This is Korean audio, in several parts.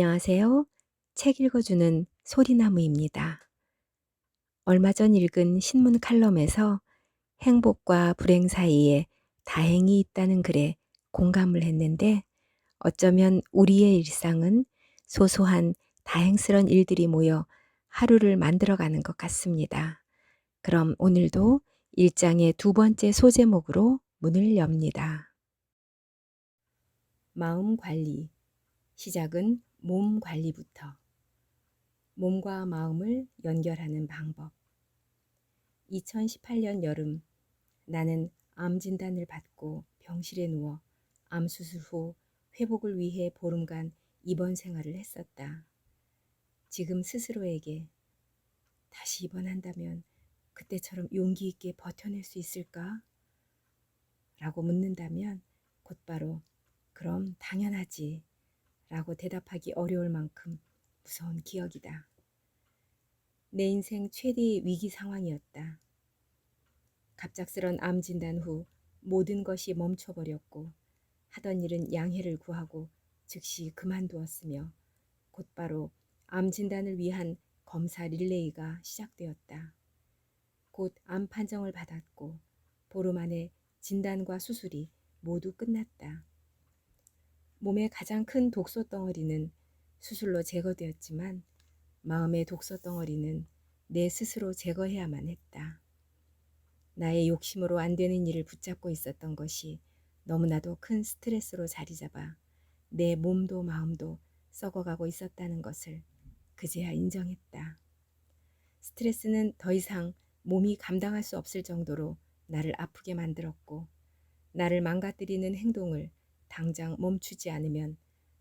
안녕하세요. 책 읽어주는 소리나무입니다. 얼마 전 읽은 신문 칼럼에서 행복과 불행 사이에 다행이 있다는 글에 공감을 했는데 어쩌면 우리의 일상은 소소한 다행스런 일들이 모여 하루를 만들어가는 것 같습니다. 그럼 오늘도 일장의 두 번째 소제목으로 문을 엽니다. 마음 관리. 시작은 몸 관리부터. 몸과 마음을 연결하는 방법. 2018년 여름, 나는 암 진단을 받고 병실에 누워 암 수술 후 회복을 위해 보름간 입원 생활을 했었다. 지금 스스로에게 다시 입원한다면 그때처럼 용기 있게 버텨낼 수 있을까? 라고 묻는다면 곧바로 그럼 당연하지 라고 대답하기 어려울 만큼 무서운 기억이다. 내 인생 최대의 위기 상황이었다. 갑작스런 암 진단 후 모든 것이 멈춰버렸고 하던 일은 양해를 구하고 즉시 그만두었으며 곧바로 암 진단을 위한 검사 릴레이가 시작되었다. 곧 암 판정을 받았고 보름 안에 진단과 수술이 모두 끝났다. 몸의 가장 큰 독소 덩어리는 수술로 제거되었지만 마음의 독소 덩어리는 내 스스로 제거해야만 했다. 나의 욕심으로 안 되는 일을 붙잡고 있었던 것이 너무나도 큰 스트레스로 자리 잡아 내 몸도 마음도 썩어가고 있었다는 것을 그제야 인정했다. 스트레스는 더 이상 몸이 감당할 수 없을 정도로 나를 아프게 만들었고 나를 망가뜨리는 행동을 당장 멈추지 않으면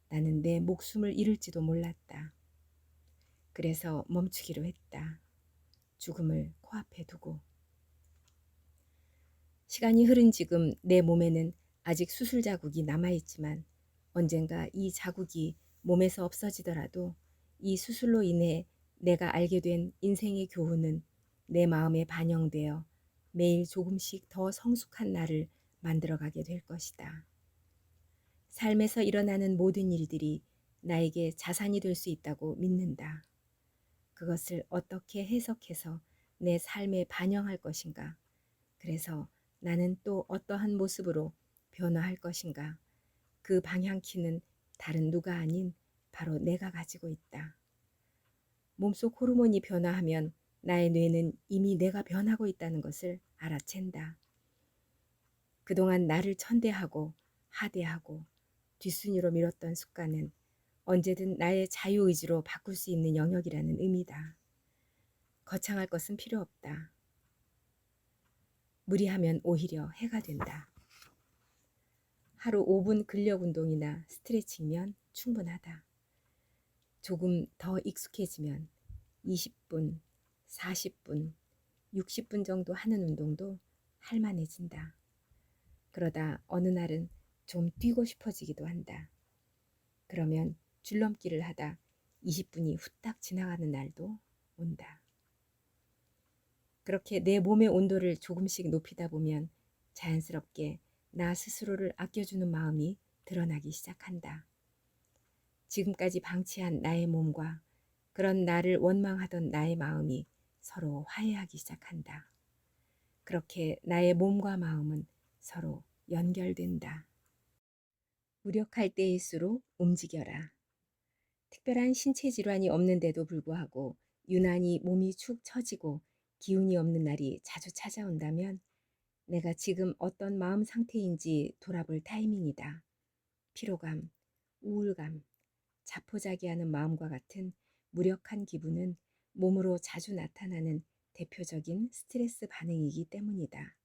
나는 내 목숨을 잃을지도 몰랐다. 그래서 멈추기로 했다. 죽음을 코앞에 두고. 시간이 흐른 지금 내 몸에는 아직 수술 자국이 남아있지만 언젠가 이 자국이 몸에서 없어지더라도 이 수술로 인해 내가 알게 된 인생의 교훈은 내 마음에 반영되어 매일 조금씩 더 성숙한 나를 만들어가게 될 것이다. 삶에서 일어나는 모든 일들이 나에게 자산이 될 수 있다고 믿는다. 그것을 어떻게 해석해서 내 삶에 반영할 것인가? 그래서 나는 또 어떠한 모습으로 변화할 것인가? 그 방향키는 다른 누가 아닌 바로 내가 가지고 있다. 몸속 호르몬이 변화하면 나의 뇌는 이미 내가 변하고 있다는 것을 알아챈다. 그동안 나를 천대하고 하대하고 뒷순위로 밀었던 습관은 언제든 나의 자유의지로 바꿀 수 있는 영역이라는 의미다. 거창할 것은 필요 없다. 무리하면 오히려 해가 된다. 하루 5분 근력 운동이나 스트레칭이면 충분하다. 조금 더 익숙해지면 20분, 40분, 60분 정도 하는 운동도 할만해진다. 그러다 어느 날은 좀 뛰고 싶어지기도 한다. 그러면 줄넘기를 하다 20분이 후딱 지나가는 날도 온다. 그렇게 내 몸의 온도를 조금씩 높이다 보면 자연스럽게 나 스스로를 아껴주는 마음이 드러나기 시작한다. 지금까지 방치한 나의 몸과 그런 나를 원망하던 나의 마음이 서로 화해하기 시작한다. 그렇게 나의 몸과 마음은 서로 연결된다. 무력할 때일수록 움직여라. 특별한 신체 질환이 없는데도 불구하고 유난히 몸이 축 처지고 기운이 없는 날이 자주 찾아온다면 내가 지금 어떤 마음 상태인지 돌아볼 타이밍이다. 피로감, 우울감, 자포자기하는 마음과 같은 무력한 기분은 몸으로 자주 나타나는 대표적인 스트레스 반응이기 때문이다.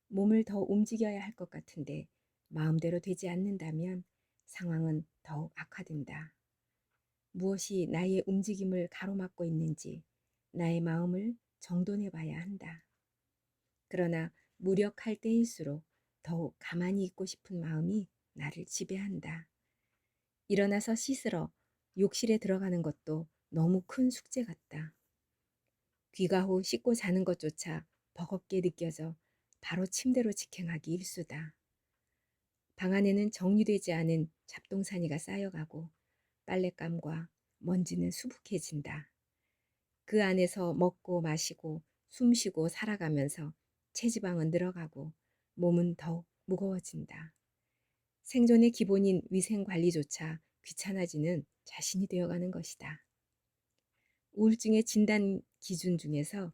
몸을 더 움직여야 할 것 같은데 마음대로 되지 않는다면 상황은 더욱 악화된다. 무엇이 나의 움직임을 가로막고 있는지 나의 마음을 정돈해 봐야 한다. 그러나 무력할 때일수록 더욱 가만히 있고 싶은 마음이 나를 지배한다. 일어나서 씻으러 욕실에 들어가는 것도 너무 큰 숙제 같다. 귀가 후 씻고 자는 것조차 버겁게 느껴져 바로 침대로 직행하기 일쑤다. 방 안에는 정리되지 않은 잡동사니가 쌓여가고 빨랫감과 먼지는 수북해진다. 그 안에서 먹고 마시고 숨쉬고 살아가면서 체지방은 늘어가고 몸은 더욱 무거워진다. 생존의 기본인 위생관리조차 귀찮아지는 자신이 되어가는 것이다. 우울증의 진단 기준 중에서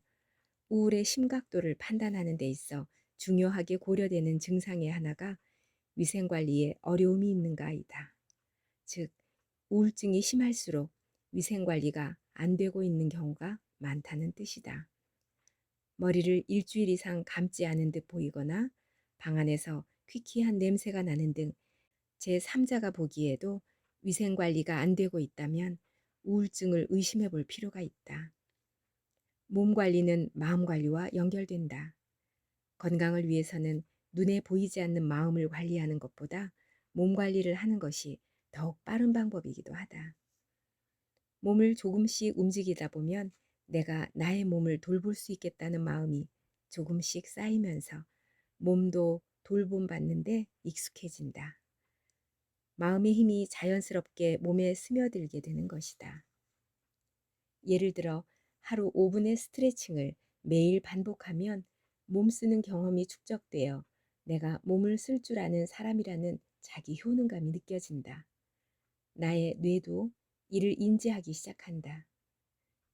우울의 심각도를 판단하는 데 있어 중요하게 고려되는 증상의 하나가 위생관리에 어려움이 있는가이다. 즉, 우울증이 심할수록 위생관리가 안 되고 있는 경우가 많다는 뜻이다. 머리를 일주일 이상 감지 않은 듯 보이거나 방 안에서 퀴퀴한 냄새가 나는 등 제3자가 보기에도 위생관리가 안 되고 있다면 우울증을 의심해 볼 필요가 있다. 몸 관리는 마음 관리와 연결된다. 건강을 위해서는 눈에 보이지 않는 마음을 관리하는 것보다 몸 관리를 하는 것이 더욱 빠른 방법이기도 하다. 몸을 조금씩 움직이다 보면 내가 나의 몸을 돌볼 수 있겠다는 마음이 조금씩 쌓이면서 몸도 돌봄받는데 익숙해진다. 마음의 힘이 자연스럽게 몸에 스며들게 되는 것이다. 예를 들어 하루 5분의 스트레칭을 매일 반복하면 몸 쓰는 경험이 축적되어 내가 몸을 쓸 줄 아는 사람이라는 자기 효능감이 느껴진다. 나의 뇌도 이를 인지하기 시작한다.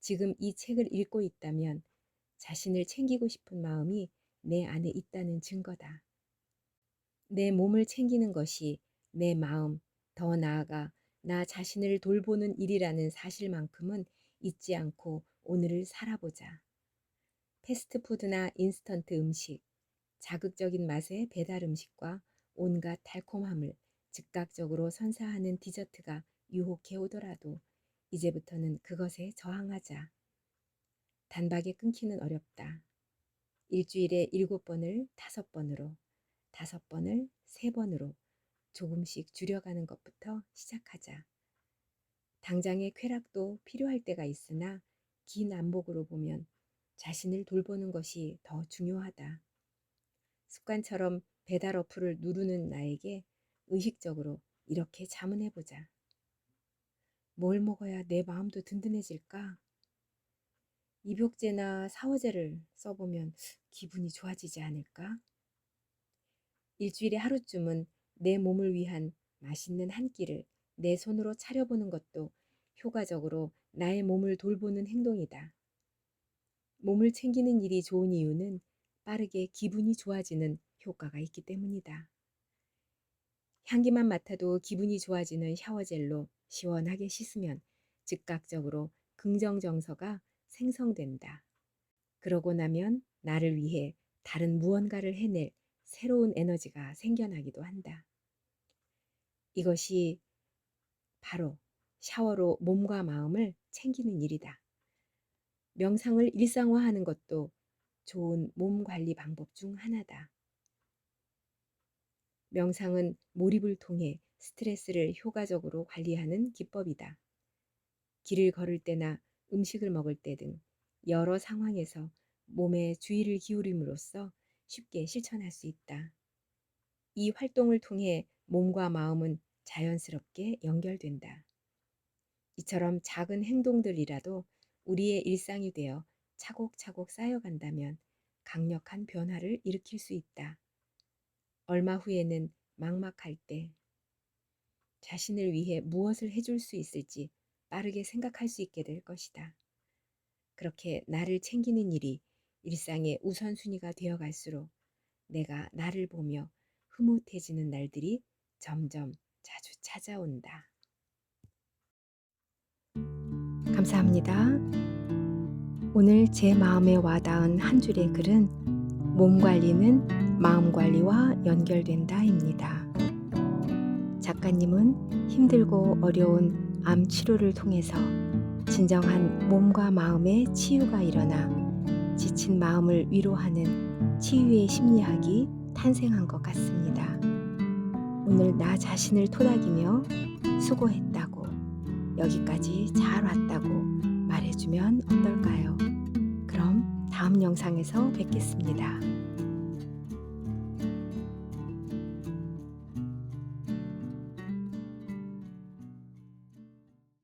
지금 이 책을 읽고 있다면 자신을 챙기고 싶은 마음이 내 안에 있다는 증거다. 내 몸을 챙기는 것이 내 마음, 더 나아가 나 자신을 돌보는 일이라는 사실만큼은 잊지 않고 오늘을 살아보자. 패스트푸드나 인스턴트 음식, 자극적인 맛의 배달 음식과 온갖 달콤함을 즉각적으로 선사하는 디저트가 유혹해 오더라도 이제부터는 그것에 저항하자. 단박에 끊기는 어렵다. 일주일에 7번을 5번으로, 5번을 3번으로 조금씩 줄여가는 것부터 시작하자. 당장의 쾌락도 필요할 때가 있으나 긴 안목으로 보면 자신을 돌보는 것이 더 중요하다. 습관처럼 배달 어플을 누르는 나에게 의식적으로 이렇게 자문해보자. 뭘 먹어야 내 마음도 든든해질까? 입욕제나 샤워제를 써보면 기분이 좋아지지 않을까? 일주일에 하루쯤은 내 몸을 위한 맛있는 한 끼를 내 손으로 차려보는 것도 효과적으로 나의 몸을 돌보는 행동이다. 몸을 챙기는 일이 좋은 이유는 빠르게 기분이 좋아지는 효과가 있기 때문이다. 향기만 맡아도 기분이 좋아지는 샤워젤로 시원하게 씻으면 즉각적으로 긍정 정서가 생성된다. 그러고 나면 나를 위해 다른 무언가를 해낼 새로운 에너지가 생겨나기도 한다. 이것이 바로 샤워로 몸과 마음을 챙기는 일이다. 명상을 일상화하는 것도 좋은 몸 관리 방법 중 하나다. 명상은 몰입을 통해 스트레스를 효과적으로 관리하는 기법이다. 길을 걸을 때나 음식을 먹을 때 등 여러 상황에서 몸에 주의를 기울임으로써 쉽게 실천할 수 있다. 이 활동을 통해 몸과 마음은 자연스럽게 연결된다. 이처럼 작은 행동들이라도 우리의 일상이 되어 차곡차곡 쌓여간다면 강력한 변화를 일으킬 수 있다. 얼마 후에는 막막할 때 자신을 위해 무엇을 해줄 수 있을지 빠르게 생각할 수 있게 될 것이다. 그렇게 나를 챙기는 일이 일상의 우선순위가 되어갈수록 내가 나를 보며 흐뭇해지는 날들이 점점 자주 찾아온다. 감사합니다. 오늘 제 마음에 와닿은 한 줄의 글은 몸 관리는 마음 관리와 연결된다입니다. 작가님은 힘들고 어려운 암 치료를 통해서 진정한 몸과 마음의 치유가 일어나 지친 마음을 위로하는 치유의 심리학이 탄생한 것 같습니다. 오늘 나 자신을 토닥이며 수고했다고, 여기까지 잘 왔다고 말해주면 어떨까요? 그럼 다음 영상에서 뵙겠습니다.